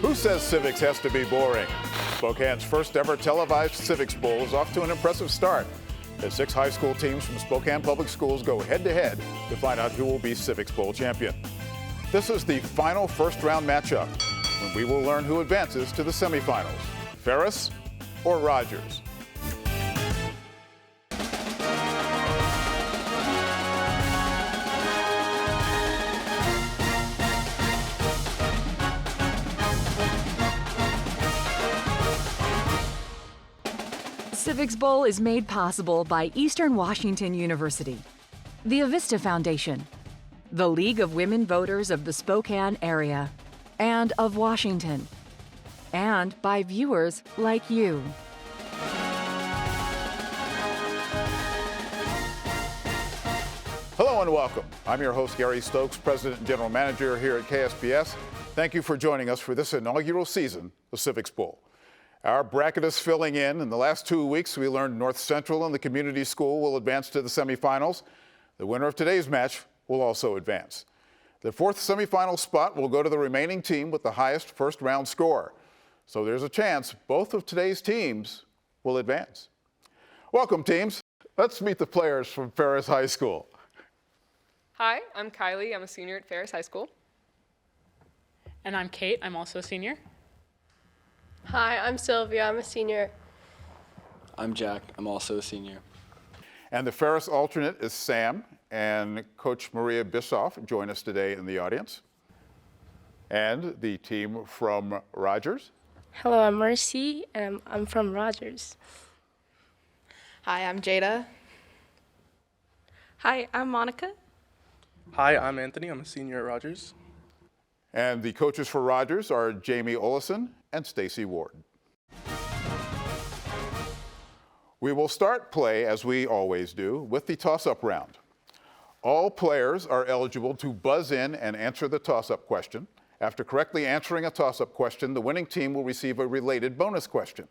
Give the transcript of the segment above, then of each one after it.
Who says civics has to be boring? Spokane's first ever televised Civics Bowl is off to an impressive start as 6 high school teams from Spokane Public Schools go head-to-head to find out who will be Civics Bowl champion. This is the final first-round matchup, when we will learn who advances to the semifinals, Ferris or Rogers. Civics Bowl is made possible by Eastern Washington University, the Avista Foundation, the League of Women Voters of the Spokane area and of Washington, and by viewers like you. Hello and welcome. I'm your host, Gary Stokes, President and General Manager here at KSPS. Thank you for joining us for this inaugural season of Civics Bowl. Our bracket is filling in. In the last 2 weeks, we learned North Central and the community school will advance to the semifinals. The winner of today's match will also advance. The 4th semifinal spot will go to the remaining team with the highest first-round score. So there's a chance both of today's teams will advance. Welcome, teams. Let's meet the players from Ferris High School. Hi, I'm Kylie. I'm a senior at Ferris High School. And I'm Kate. I'm also a senior. Hi, I'm Sylvia. I'm a senior. I'm Jack. I'm also a senior. And the Ferris alternate is Sam, and Coach Maria Bischoff join us today in the audience. And the team from Rogers. Hello, I'm Mercy, and I'm from Rogers. Hi, I'm Jada. Hi, I'm Monica. Hi, I'm Anthony. I'm a senior at Rogers. And the coaches for Rogers are Jamie Olison and Stacy Ward. We will start play, as we always do, with the toss-up round. All players are eligible to buzz in and answer the toss-up question. After correctly answering a toss-up question, the winning team will receive a related bonus question.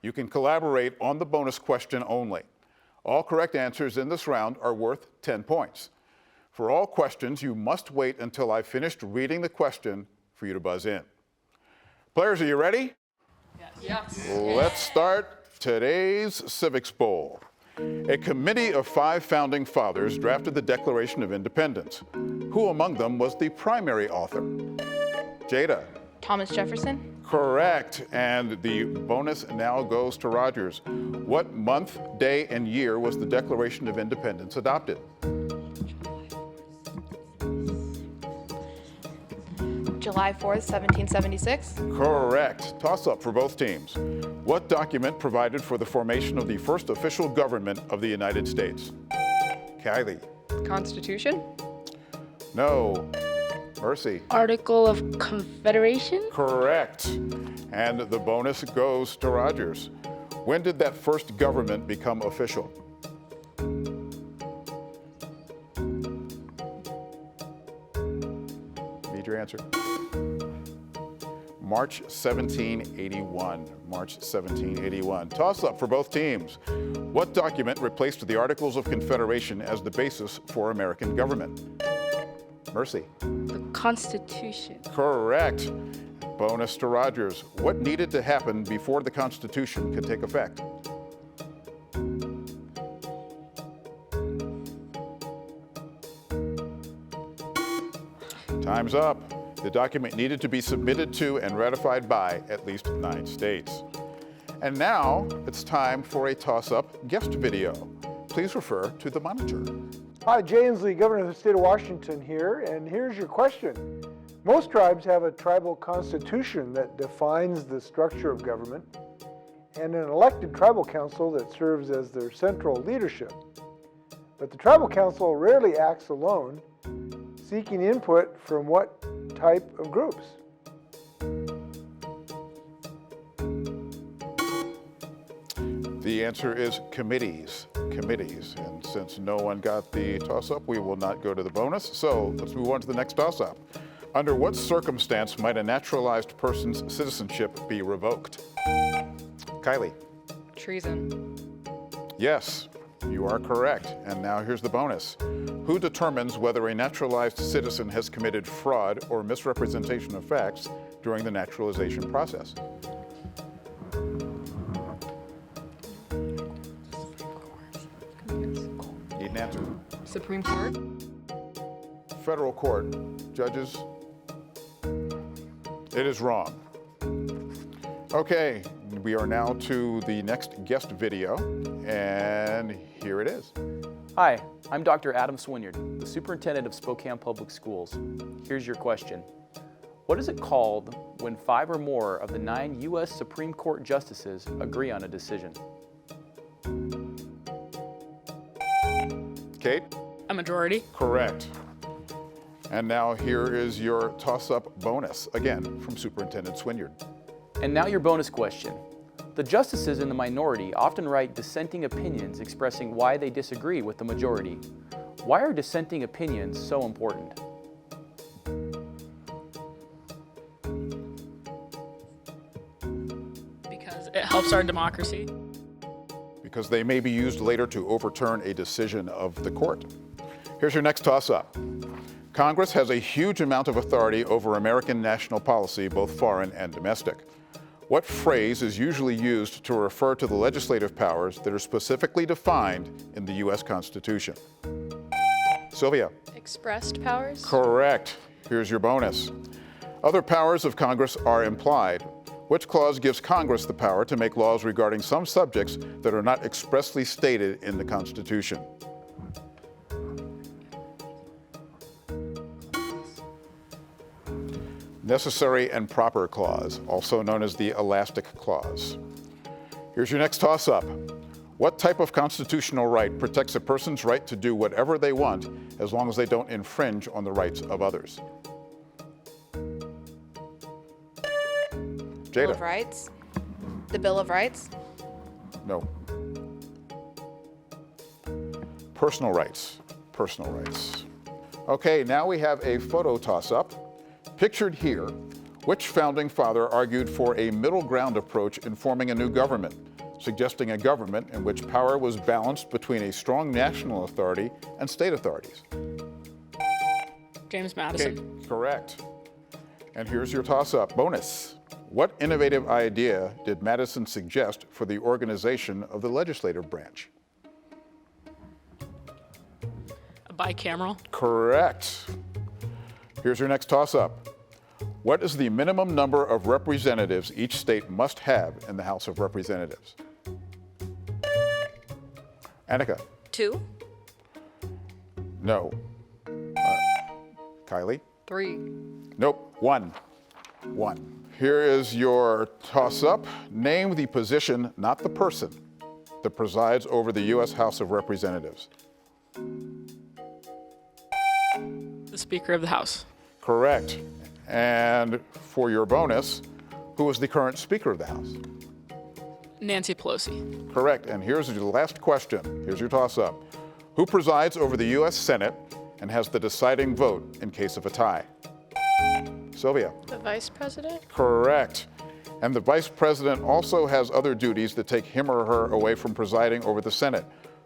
You can collaborate on the bonus question only. All correct answers in this round are worth 10 points. For all questions, you must wait until I've finished reading the question for you to buzz in. Players, are you ready? Yes. Let's start today's Civics Bowl. A committee of 5 founding fathers drafted the Declaration of Independence. Who among them was the primary author? Jada. Thomas Jefferson. Correct. And the bonus now goes to Rogers. What month, day, and year was the Declaration of Independence adopted? July 4th, 1776. Correct. Toss-up for both teams. What document provided for the formation of the first official government of the United States? Kylie. Constitution? No. Mercy. Article of Confederation? Correct. And the bonus goes to Rogers. When did that first government become official? Need your answer. March 1781. March 1781. Toss-up for both teams. What document replaced the Articles of Confederation as the basis for American government? Mercy. The Constitution. Correct. Bonus to Rogers. What needed to happen before the Constitution could take effect? Time's up. The document needed to be submitted to and ratified by at least 9 states. And now it's time for a toss-up guest video. Please refer to the monitor. Hi, Jay Inslee, Governor of the State of Washington here, and here's your question. Most tribes have a tribal constitution that defines the structure of government and an elected tribal council that serves as their central leadership. But the tribal council rarely acts alone, seeking input from what type of groups? The answer is committees. Committees. And since no one got the toss-up, we will not go to the bonus. So let's move on to the next toss-up. Under what circumstance might a naturalized person's citizenship be revoked? Kylie. Treason. Yes, you are correct. And now here's the bonus. Who determines whether a naturalized citizen has committed fraud or misrepresentation of facts during the naturalization process? Need an answer. Supreme Court? Federal court. Judges? It is wrong. Okay, we are now to the next guest video, and here it is. Hi, I'm Dr. Adam Swinyard, the Superintendent of Spokane Public Schools. Here's your question. What is it called when 5 or more of the 9 U.S. Supreme Court justices agree on a decision? Kate? A majority. Correct. And now here is your toss-up bonus, again, from Superintendent Swinyard. And now your bonus question. The justices in the minority often write dissenting opinions expressing why they disagree with the majority. Why are dissenting opinions so important? Because it helps our democracy. Because they may be used later to overturn a decision of the court. Here's your next toss-up. Congress has a huge amount of authority over American national policy, both foreign and domestic. What phrase is usually used to refer to the legislative powers that are specifically defined in the U.S. Constitution? Sylvia? Expressed powers? Correct. Here's your bonus. Other powers of Congress are implied. Which clause gives Congress the power to make laws regarding some subjects that are not expressly stated in the Constitution? Necessary and proper clause, also known as the elastic clause. Here's your next toss-up. What type of constitutional right protects a person's right to do whatever they want as long as they don't infringe on the rights of others? Bill Jada? of Rights. The Bill of Rights. No. Personal rights. Personal rights. Okay, now we have a photo toss-up. Pictured here, which founding father argued for a middle ground approach in forming a new government, suggesting a government in which power was balanced between a strong national authority and state authorities? James Madison. Okay, correct. And here's your toss-up bonus. What innovative idea did Madison suggest for the organization of the legislative branch? A bicameral. Correct. Here's your next toss-up. What is the minimum number of representatives each state must have in the House of Representatives? Annika? 2. No. Kylie? 3. Nope. 1. 1. Here is your toss-up. Name the position, not the person, that presides over the U.S. House of Representatives. The Speaker of the House. Correct. And for your bonus, who is the current Speaker of the House? Nancy Pelosi. Correct. And here's your last question. Here's your toss-up. Who presides over the U.S. Senate and has the deciding vote in case of a tie? Sylvia? The Vice President? Correct. And the Vice President also has other duties that take him or her away from presiding over the Senate.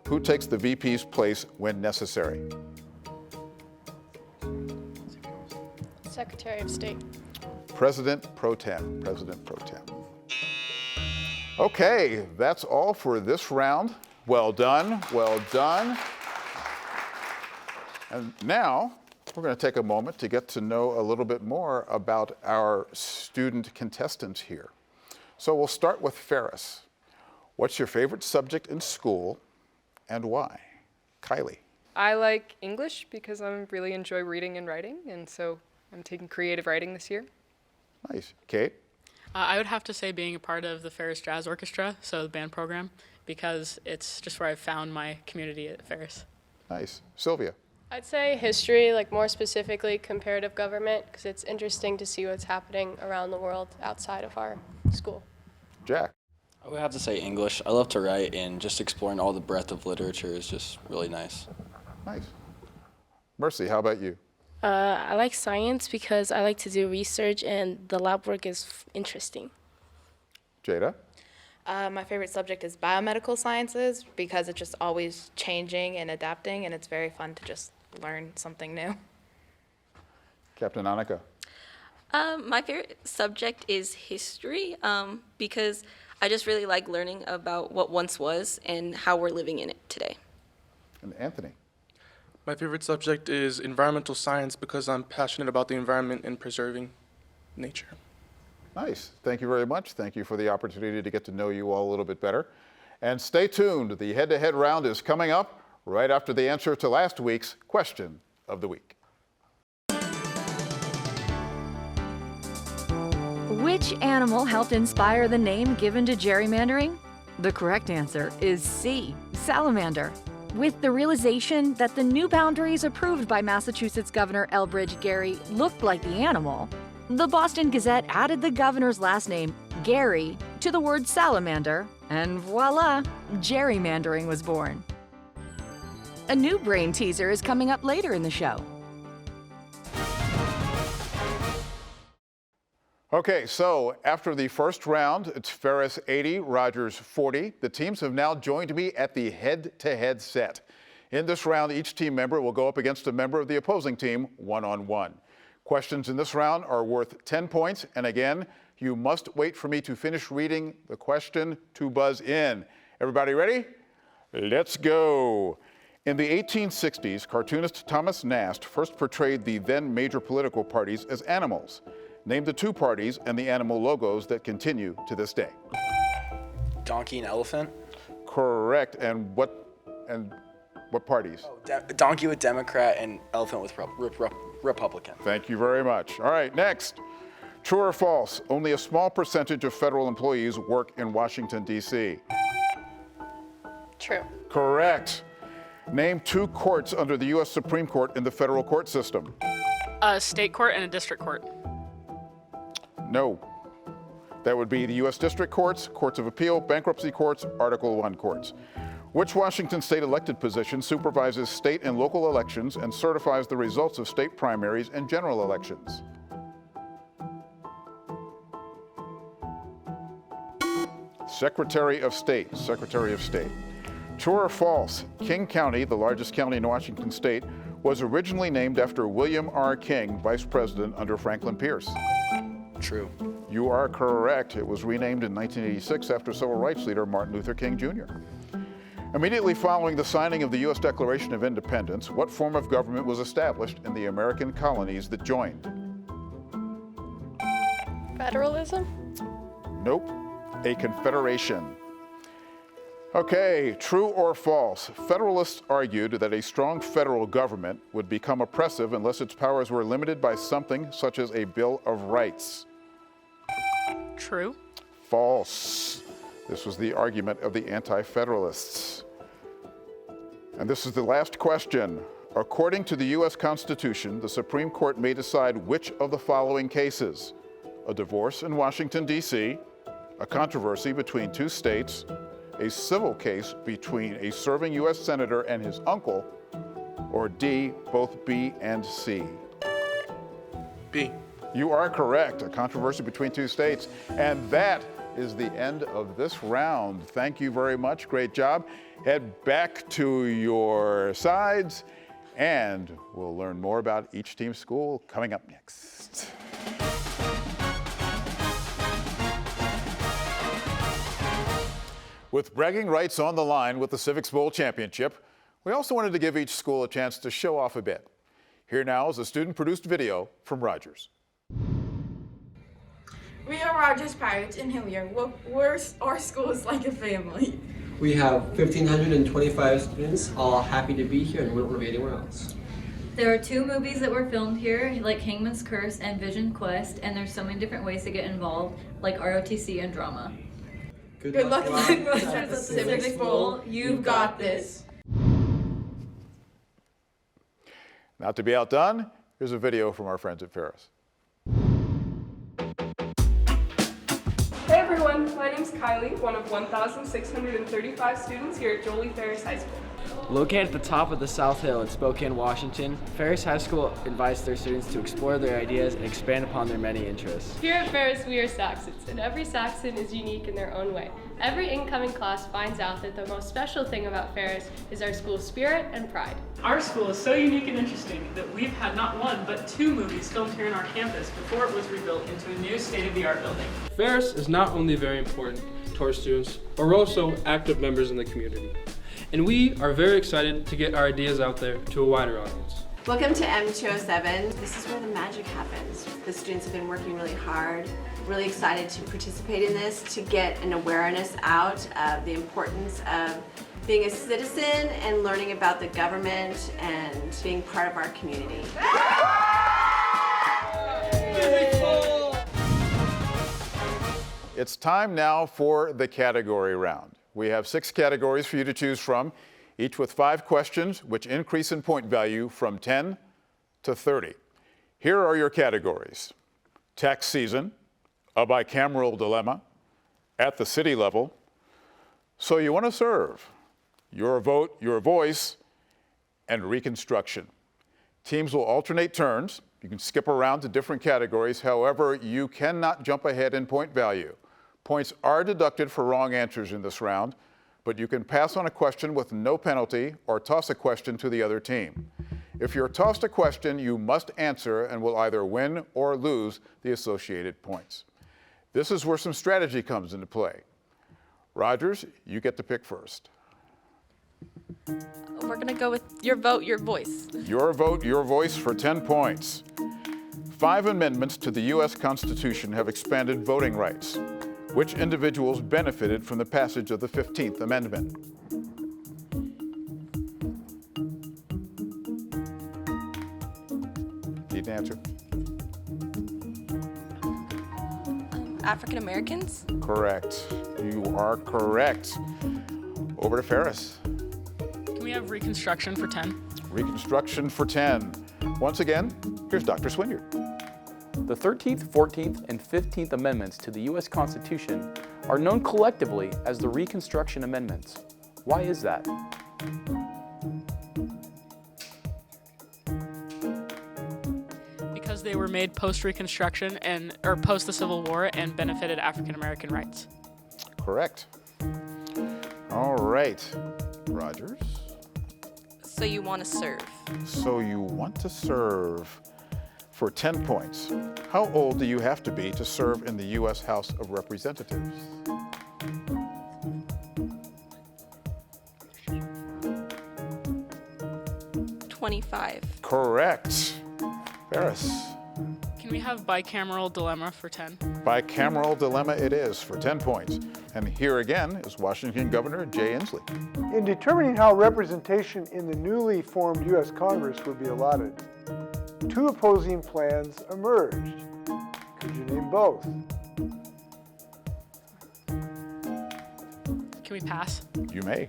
Who takes the VP's place when necessary? Secretary of State. President Pro Tem. President Pro Tem. Okay, that's all for this round. Well done, well done. And now we're going to take a moment to get to know a little bit more about our student contestants here. So we'll start with Ferris. What's your favorite subject in school and why? Kylie. I like English because I really enjoy reading and writing, and so I'm taking creative writing this year. Nice. Kate? I would have to say being a part of the Ferris Jazz Orchestra, so the band program, because it's just where I've found my community at Ferris. Nice. Sylvia? I'd say history, like more specifically comparative government, because it's interesting to see what's happening around the world outside of our school. Jack? I would have to say English. I love to write, and just exploring all the breadth of literature is just really nice. Nice. Mercy, how about you? I like science because I like to do research and the lab work is interesting. Jada? My favorite subject is biomedical sciences because it's just always changing and adapting, and it's very fun to just learn something new. Captain Annika? My favorite subject is history because I just really like learning about what once was and how we're living in it today. And Anthony? My favorite subject is environmental science because I'm passionate about the environment and preserving nature. Nice. Thank you very much. Thank you for the opportunity to get to know you all a little bit better. And stay tuned. The head-to-head round is coming up right after the answer to last week's question of the week. Which animal helped inspire the name given to gerrymandering? The correct answer is C, salamander. With the realization that the new boundaries approved by Massachusetts Governor Elbridge Gerry looked like the animal, the Boston Gazette added the governor's last name, Gerry, to the word salamander, and voila, gerrymandering was born. A new brain teaser is coming up later in the show. Okay, so after the first round, it's Ferris 80, Rogers 40. The teams have now joined me at the head-to-head set. In this round, each team member will go up against a member of the opposing team one-on-one. Questions in this round are worth 10 points, and again, you must wait for me to finish reading the question to buzz in. Everybody ready? Let's go. In the 1860s, cartoonist Thomas Nast first portrayed the then major political parties as animals. Name the two parties and the animal logos that continue to this day. Donkey and elephant? Correct. And what parties? Oh, donkey with Democrat and elephant with Republican. Thank you very much. All right, next. True or false? Only a small percentage of federal employees work in Washington, D.C. True. Correct. Name two courts under the U.S. Supreme Court in the federal court system. A state court and a district court. No. That would be the U.S. District Courts, Courts of Appeal, Bankruptcy Courts, Article I courts. Which Washington state elected position supervises state and local elections and certifies the results of state primaries and general elections? Secretary of State, Secretary of State. True or false? King County, the largest county in Washington state, was originally named after William R. King, vice president under Franklin Pierce. True. You are correct. It was renamed in 1986 after civil rights leader Martin Luther King Jr. Immediately following the signing of the U.S. Declaration of Independence, what form of government was established in the American colonies that joined? Federalism? Nope. A confederation. Okay, true or false? Federalists argued that a strong federal government would become oppressive unless its powers were limited by something such as a Bill of Rights. True. False. This was the argument of the Anti-Federalists. And this is the last question. According to the U.S. Constitution, the Supreme Court may decide which of the following cases: a divorce in Washington, D.C., a controversy between two states, a civil case between a serving U.S. senator and his uncle, or D, both B and C? B. You are correct, a controversy between two states. And that is the end of this round. Thank you very much, great job. Head back to your sides and we'll learn more about each team's school coming up next. With bragging rights on the line with the Civics Bowl championship, we also wanted to give each school a chance to show off a bit. Here now is a student-produced video from Rogers. We are Rogers Pirates in Hilliard. Our school is like a family. We have 1,525 students, all happy to be here and wouldn't want to be anywhere else. There are 2 movies that were filmed here, like Hangman's Curse and Vision Quest, and there's so many different ways to get involved, like ROTC and drama. Good luck at the Civics Bowl. You've got this. Not to be outdone, here's a video from our friends at Ferris. Hey everyone, my name's Kylie, one of 1,635 students here at Jolie Ferris High School. Located at the top of the South Hill in Spokane, Washington, Ferris High School invites their students to explore their ideas and expand upon their many interests. Here at Ferris, we are Saxons, and every Saxon is unique in their own way. Every incoming class finds out that the most special thing about Ferris is our school's spirit and pride. Our school is so unique and interesting that we've had not one, but 2 movies filmed here on our campus before it was rebuilt into a new state-of-the-art building. Ferris is not only very important to our students, but we're also active members in the community. And we are very excited to get our ideas out there to a wider audience. Welcome to M207. This is where the magic happens. The students have been working really hard. Really excited to participate in this, to get an awareness out of the importance of being a citizen and learning about the government and being part of our community. It's time now for the category round. We have 6 categories for you to choose from, each with 5 questions, which increase in point value from 10 to 30. Here are your categories: tax season, a bicameral dilemma, at the city level, so you want to serve, your vote, your voice, and Reconstruction. Teams will alternate turns. You can skip around to different categories. However, you cannot jump ahead in point value. Points are deducted for wrong answers in this round, but you can pass on a question with no penalty or toss a question to the other team. If you're tossed a question, you must answer and will either win or lose the associated points. This is where some strategy comes into play. Rogers, you get to pick first. We're going to go with your vote, your voice. Your vote, your voice for 10 points. 5 amendments to the U.S. Constitution have expanded voting rights. Which individuals benefited from the passage of the 15th Amendment? Need an answer? African Americans? Correct. You are correct. Over to Ferris. Can we have Reconstruction for 10? Reconstruction for 10. Once again, here's Dr. Swinyard. The 13th, 14th, and 15th Amendments to the U.S. Constitution are known collectively as the Reconstruction Amendments. Why is that? Because they were made post-Reconstruction or post the Civil War and benefited African American rights. Correct. All right. Rogers. So you want to serve. So you want to serve. For 10 points, how old do you have to be to serve in the U.S. House of Representatives? 25. Correct. Ferris. Can we have Bicameral Dilemma for 10? Bicameral Dilemma it is for 10 points. And here again is Washington Governor Jay Inslee. In determining how representation in the newly formed U.S. Congress would be allotted, 2 opposing plans emerged. Could you name both? Can we pass? You may.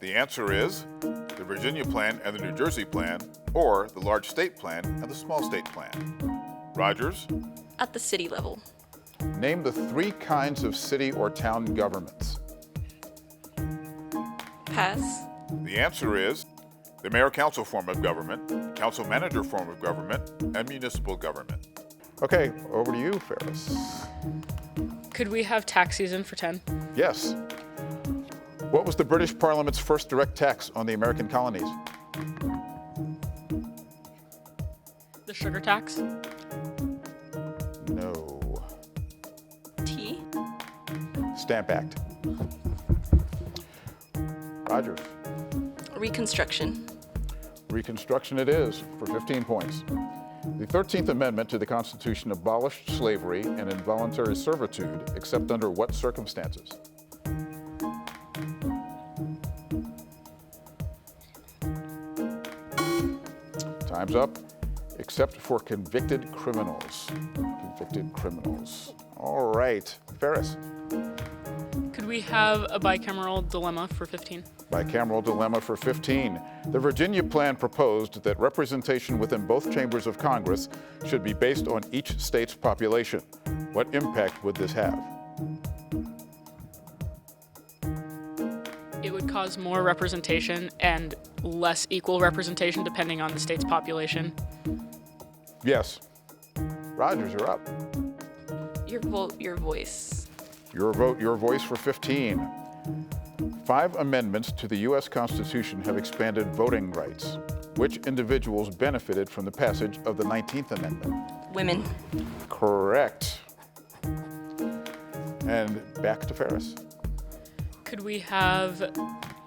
The answer is the Virginia plan and the New Jersey plan, or the large state plan and the small state plan. Rogers? At the city level. Name the 3 kinds of city or town governments. Pass. The answer is the mayor-council form of government, council-manager form of government, and municipal government. Okay, over to you, Ferris. Could we have tax season for 10? Yes. What was the British Parliament's first direct tax on the American colonies? The sugar tax? No. Tea? Stamp Act. Rogers. Reconstruction. Reconstruction it is for 15 points. The 13th Amendment to the Constitution abolished slavery and involuntary servitude, except under what circumstances? Time's up. Except for convicted criminals. Convicted criminals. All right. Ferris. Could we have a Bicameral Dilemma for 15? Bicameral Dilemma for 15. The Virginia plan proposed that representation within both chambers of Congress should be based on each state's population. What impact would this have? It would cause more representation and less equal representation depending on the state's population. Yes. Rogers, you're up. Your vote, your voice. Your vote, your voice for 15. 5 amendments to the U.S. Constitution have expanded voting rights. Which individuals benefited from the passage of the 19th Amendment? Women. Correct. And back to Ferris. Could we have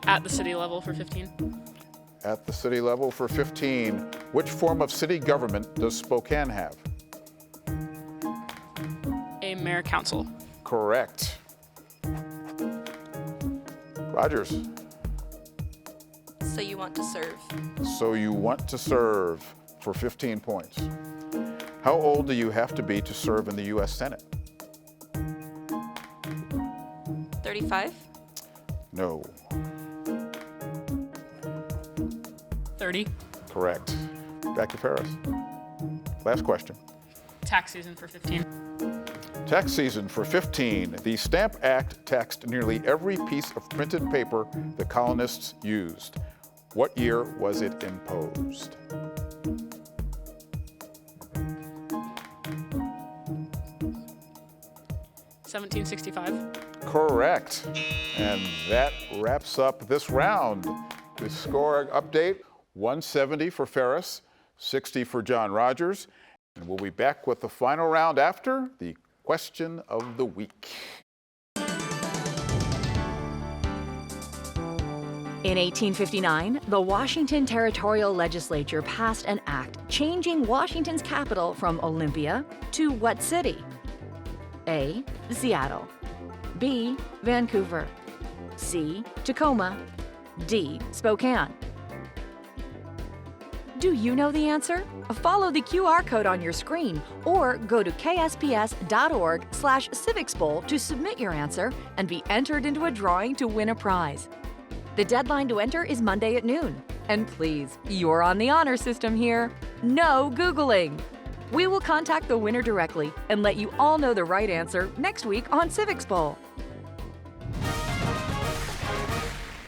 at the city level for 15? At the city level for 15, which form of city government does Spokane have? A mayor-council. Correct. Rogers. So you want to serve. So you want to serve for 15 points. How old do you have to be to serve in the U.S. Senate? 35? No. 30. Correct. Back to Ferris. Last question. Tax season for 15. Tax season for 15. The Stamp Act taxed nearly every piece of printed paper the colonists used. What year was it imposed? $1765. Correct. And that wraps up this round. The score update, 170 for Ferris, 60 for John Rogers. And we'll be back with the final round after the question of the week. In 1859, the Washington Territorial Legislature passed an act changing Washington's capital from Olympia to what city? A. Seattle. B. Vancouver. C. Tacoma. D. Spokane. Do you know the answer? Follow the QR code on your screen or go to ksps.org/Civics Bowl to submit your answer and be entered into a drawing to win a prize. The deadline to enter is Monday at noon. And please, you're on the honor system here. No Googling. We will contact the winner directly and let you all know the right answer next week on Civics Bowl.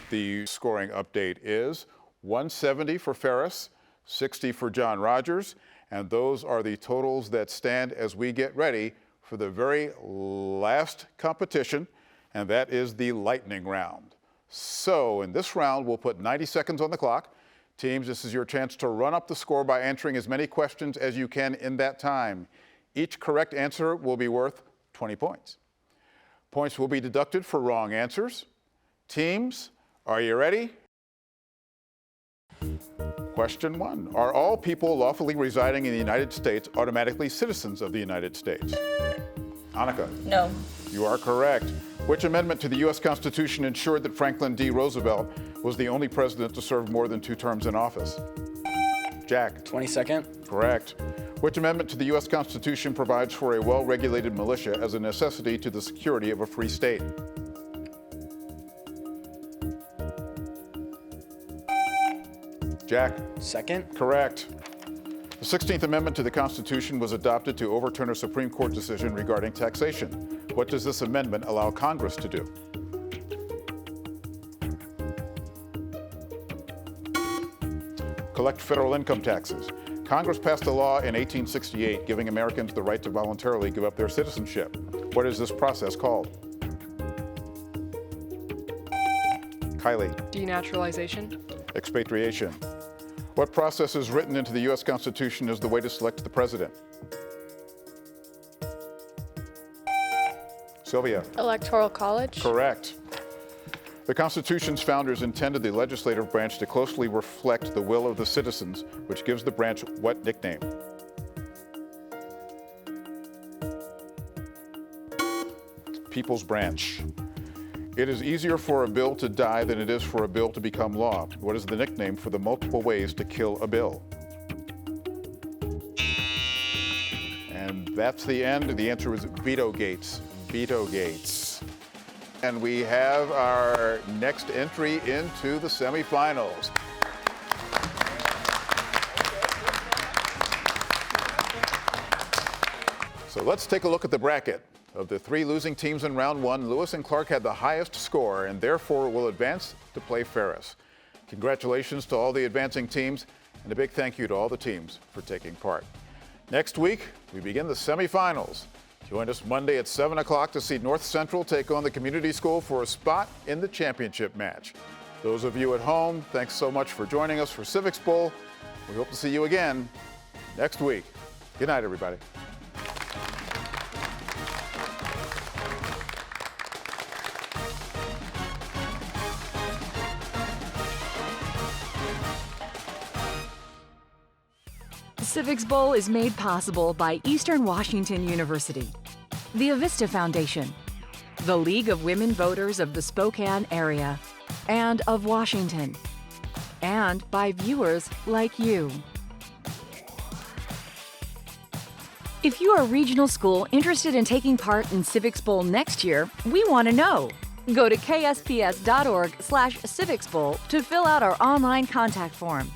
The scoring update is 170 for Ferris, 60 for John Rogers, and those are the totals that stand as we get ready for the very last competition, and that is the lightning round. So in this round, we'll put 90 seconds on the clock. Teams, this is your chance to run up the score by answering as many questions as you can in that time. Each correct answer will be worth 20 points. Points will be deducted for wrong answers. Teams, are you ready? Question 1. Are all people lawfully residing in the United States automatically citizens of the United States? Annika? No. You are correct. Which amendment to the U.S. Constitution ensured that Franklin D. Roosevelt was the only president to serve more than 2 terms in office? Jack? 22nd. Correct. Which amendment to the U.S. Constitution provides for a well-regulated militia as a necessity to the security of a free state? Jack? Second. Correct. The 16th Amendment to the Constitution was adopted to overturn a Supreme Court decision regarding taxation. What does this amendment allow Congress to do? Collect federal income taxes. Congress passed a law in 1868 giving Americans the right to voluntarily give up their citizenship. What is this process called? Kylie? Denaturalization. Expatriation. What process is written into the U.S. Constitution as the way to select the president? Sylvia? Electoral College. Correct. The Constitution's founders intended the legislative branch to closely reflect the will of the citizens, which gives the branch what nickname? People's Branch. It is easier for a bill to die than it is for a bill to become law. What is the nickname for the multiple ways to kill a bill? And that's the end. The answer is veto gates. Veto gates. And we have our next entry into the semifinals. So let's take a look at the bracket. Of the 3 losing teams in round 1, Lewis and Clark had the highest score and therefore will advance to play Ferris. Congratulations to all the advancing teams, and a big thank you to all the teams for taking part. Next week, we begin the semifinals. Join us Monday at 7 o'clock to see North Central take on the community school for a spot in the championship match. Those of you at home, thanks so much for joining us for Civics Bowl. We hope to see you again next week. Good night, everybody. Civics Bowl is made possible by Eastern Washington University, the Avista Foundation, the League of Women Voters of the Spokane area and of Washington, and by viewers like you. If you are a regional school interested in taking part in Civics Bowl next year, we want to know. Go to ksps.org/civicsbowl to fill out our online contact form.